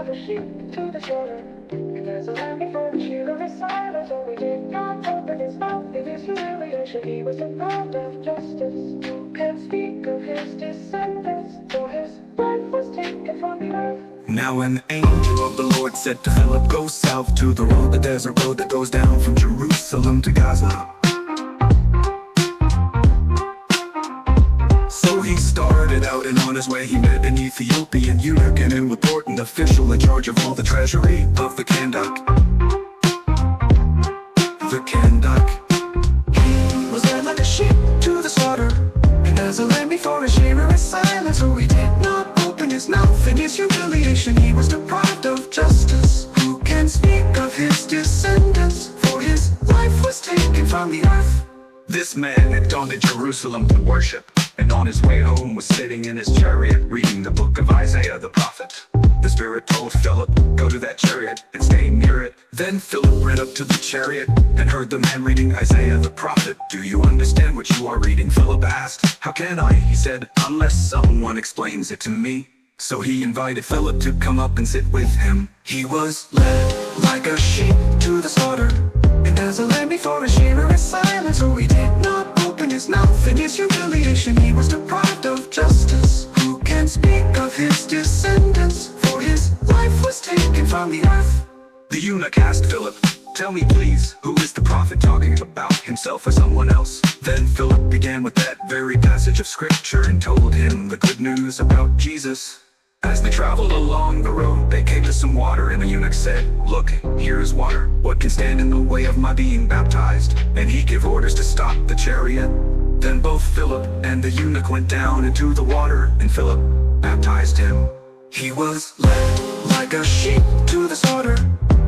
like a sheep to the slaughter. And as a lamb before the shearer is silent, so he did not open his mouth in his humiliation. He was deprived of justice. Who can speak of his descendants? For his life was taken from the earth. Now an angel of the Lord said to Philip, "Go south to the road, the desert road that goes down from Jerusalem to Gaza." So he started out, and on his way he met an Ethiopian eunuch, an important official in charge of all the treasury of the Kandake. The Kandake. He was led like a sheep to the slaughter, and as a lamb before a shearer is silent, so he did not open his mouth in his humiliation. He was deprived of justice. Who can speak of his descendants? For his life was taken from the earth. This man had gone to Jerusalem to worship, and on his way home was sitting in his chariot reading the book of Isaiah the prophet. The Spirit told Philip, "Go to that chariot and stay near it." Then Philip ran up to the chariot and heard the man reading Isaiah the prophet. "Do you understand what you are reading?" Philip asked. "How can I?" he said, "unless someone explains it to me." So he invited Philip to come up and sit with him. He was led like a sheep to the slaughter, and as a lamb before a shearer is silent, so he did not open his mouth in his humiliation. He was deprived of justice. Who can speak of his descendants? For his life was taken from the earth. The eunuch asked Philip, "Tell me please, who is the prophet talking about, himself or someone else?" Then Philip began with that very passage of scripture and told him the good news about Jesus. As they traveled along the road, they came to some water, and the eunuch said, "Look, here is water. What can stand in the way of my being baptized?" And he gave orders to stop the chariot. Then both Philip and the eunuch went down into the water, and Philip baptized him. He was led like a sheep to the slaughter,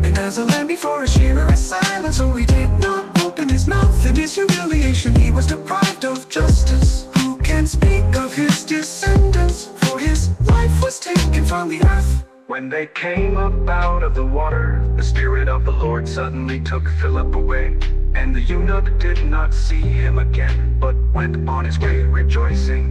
and as a lamb before a shearer is silent, so he did not open his mouth in his humiliation. He was deprived of justice. Who can speak of his descendants? For his life was taken from the earth. When they came up out of the water, the Spirit of the Lord suddenly took Philip away, and the eunuch did not see him again, but went on his way rejoicing.